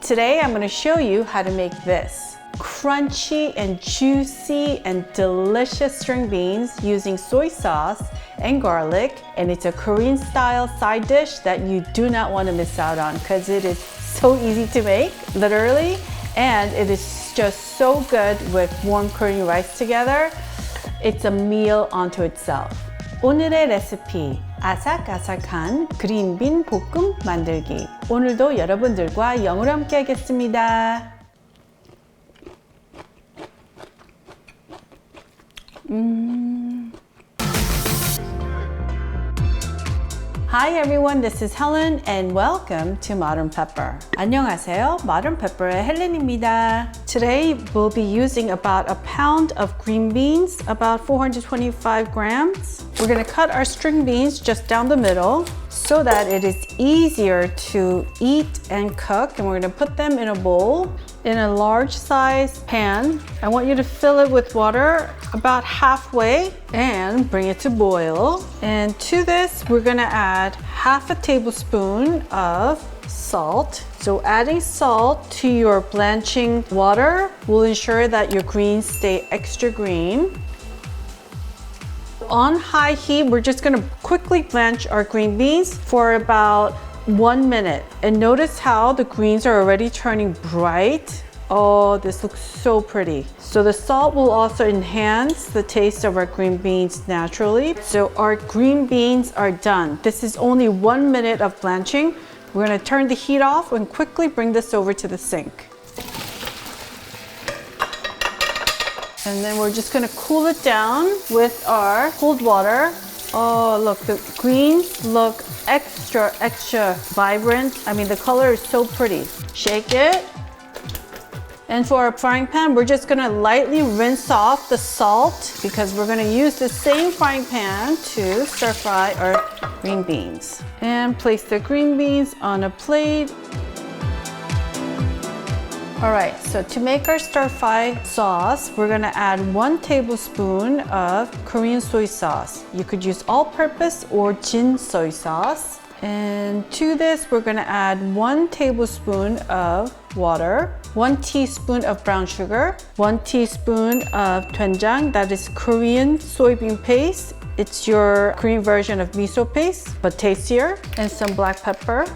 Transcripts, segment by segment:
today I'm going to show you how to make this crunchy and juicy and delicious string beans using soy sauce and garlic, and it's a Korean style side dish that you do not want to miss out on because it is so easy to make, literally, and it is just so good with warm Korean rice together. It's a meal unto itself. 오늘의 레시피, 아삭아삭한 그린빈 볶음 만들기. 오늘도 여러분들과 영어로 함께 하겠습니다. Hi everyone, this is Helen and welcome to Modern Pepper. 안녕하세요, Modern Pepper의 헬렌입니다. Today we'll be using about a pound of green beans, about 425 grams. We're going to cut our string beans just down the middle so that it is easier to eat and cook, and we're going to put them in a bowl. In a large size pan, I want you to fill it with water about halfway and bring it to boil. And to this, we're gonna add half a tablespoon of salt. So adding salt to your blanching water will ensure that your greens stay extra green. On high heat, we're just gonna quickly blanch our green beans for about 1 minute, and notice how the greens are already turning bright. Oh, this looks so pretty. So the salt will also enhance the taste of our green beans naturally. So our green beans are done. This is only 1 minute of blanching. We're going to turn the heat off and quickly bring this over to the sink. And then we're just going to cool it down with our cold water. Oh, look, the greens look extra vibrant. I mean, the color is so pretty. Shake it. And for our frying pan, we're just gonna lightly rinse off the salt because we're gonna use the same frying pan to stir fry our green beans. And place the green beans on a plate. All right, so to make our stir-fry sauce, we're gonna add 1 tablespoon of Korean soy sauce. You could use all-purpose or Jin soy sauce. And to this, we're gonna add 1 tablespoon of water, 1 teaspoon of brown sugar, 1 teaspoon of DoenJang, that is Korean soybean paste. It's your Korean version of miso paste, but tastier, and some black pepper.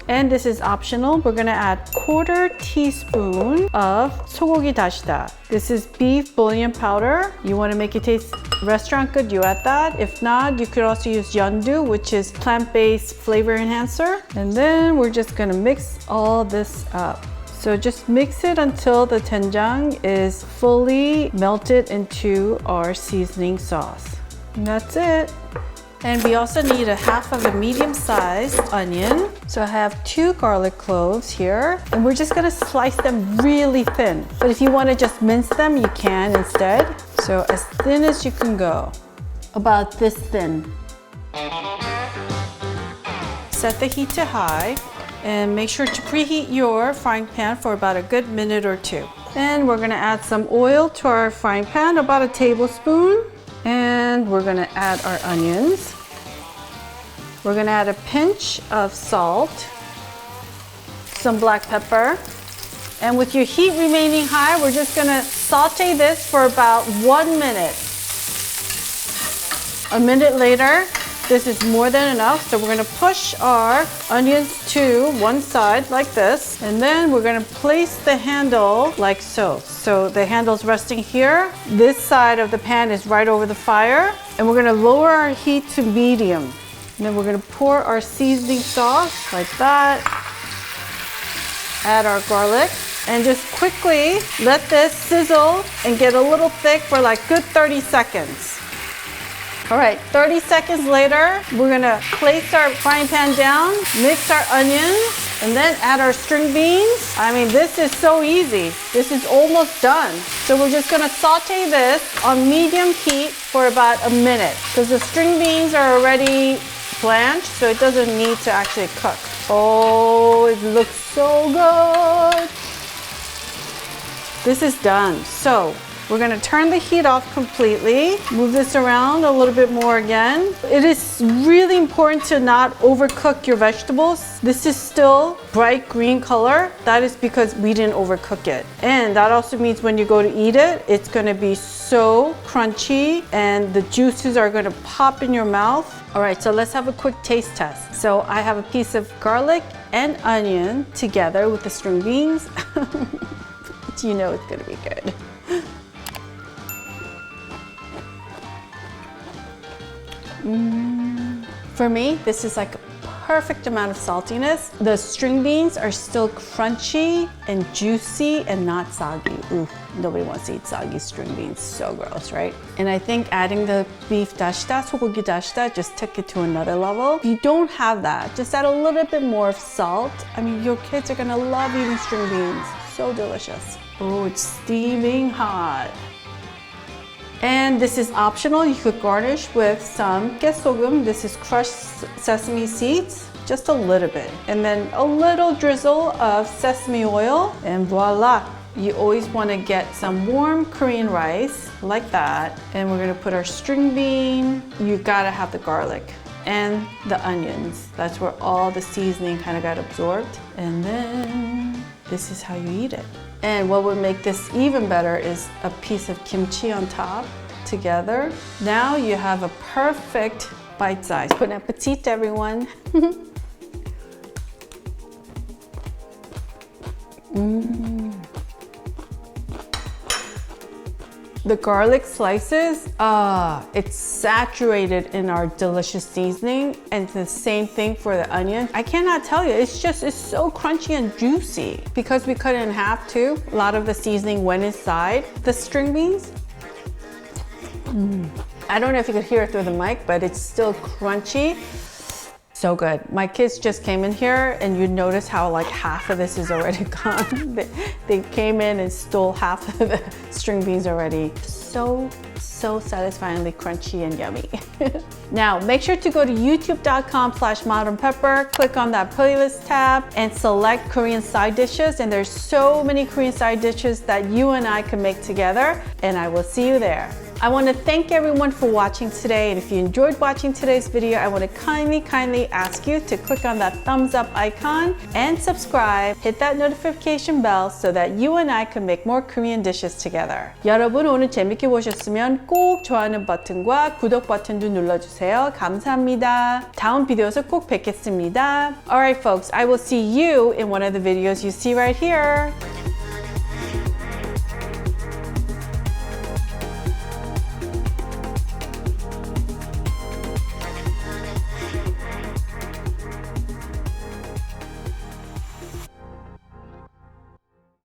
And this is optional. We're gonna add 1/4 teaspoon of 소고기 다시다. This is beef bouillon powder. You wanna make it taste restaurant good, you add that. If not, you could also use yeondu, which is plant-based flavor enhancer. And then we're just gonna mix all this up. So just mix it until the doenjang is fully melted into our seasoning sauce. And that's it. And we also need a half of a medium-sized onion. So I have 2 garlic cloves here, and we're just gonna slice them really thin. But if you wanna just mince them, you can instead. So as thin as you can go, about this thin. Set the heat to high, and make sure to preheat your frying pan for about a good minute or 2. And we're gonna add some oil to our frying pan, about a tablespoon. And we're gonna add our onions. We're gonna add a pinch of salt, some black pepper. And with your heat remaining high, we're just gonna saute this for about 1 minute. A minute later, this is more than enough, so we're gonna push our onions to one side like this, and then we're gonna place the handle like so. So the handle's resting here. This side of the pan is right over the fire, and we're gonna lower our heat to medium. And then we're gonna pour our seasoning sauce like that. Add our garlic, and just quickly let this sizzle and get a little thick for like good 30 seconds. All right, 30 seconds later, we're gonna place our frying pan down, mix our onions, and then add our string beans. I mean, this is so easy. This is almost done. So we're just gonna saute this on medium heat for about a minute because the string beans are already blanched, so it doesn't need to actually cook. Oh, it looks so good. This is done. So We're gonna turn the heat off completely. Move this around a little bit more again. It is really important to not overcook your vegetables. This is still bright green color. That is because we didn't overcook it. And that also means when you go to eat it, it's gonna be so crunchy and the juices are gonna pop in your mouth. All right, so let's have a quick taste test. So I have a piece of garlic and onion together with the string beans. You know it's gonna be good. For me, this is like a perfect amount of saltiness. The string beans are still crunchy and juicy and not soggy. Ooh, nobody wants to eat soggy string beans. So gross, right? And I think adding the beef dashita, sogogi dashita, just took it to another level. If you don't have that, just add a little bit more of salt. I mean, your kids are gonna love eating string beans. So delicious. Oh, it's steaming hot. And this is optional. You could garnish with some 깨소금. This is crushed sesame seeds, just a little bit. And then a little drizzle of sesame oil, and voila. You always want to get some warm Korean rice like that. And we're gonna put our string bean. You gotta have the garlic and the onions. That's where all the seasoning kind of got absorbed. And then this is how you eat it. And what would make this even better is a piece of kimchi on top together. Now you have a perfect bite size. Bon appetit, everyone. The garlic slices, it's saturated in our delicious seasoning, and it's the same thing for the onion. I cannot tell you, it's so crunchy and juicy. Because we cut it in half too, a lot of the seasoning went inside. The string beans, I don't know if you could hear it through the mic, but it's still crunchy. So good. My kids just came in here and you notice how like half of this is already gone. They came in and stole half of the string beans already. So satisfyingly crunchy and yummy. Now, make sure to go to youtube.com/modernpepper, click on that playlist tab and select Korean side dishes. And there's so many Korean side dishes that you and I can make together, and I will see you there. I want to thank everyone for watching today, and if you enjoyed watching today's video, I want to kindly ask you to click on that thumbs up icon and subscribe. Hit that notification bell so that you and I can make more Korean dishes together. 여러분 오늘 재밌게 보셨으면 꼭 좋아하는 버튼과 구독 버튼도 눌러주세요. 감사합니다. 다음 비디오에서 꼭 뵙겠습니다. Alright folks, I will see you in one of the videos you see right here.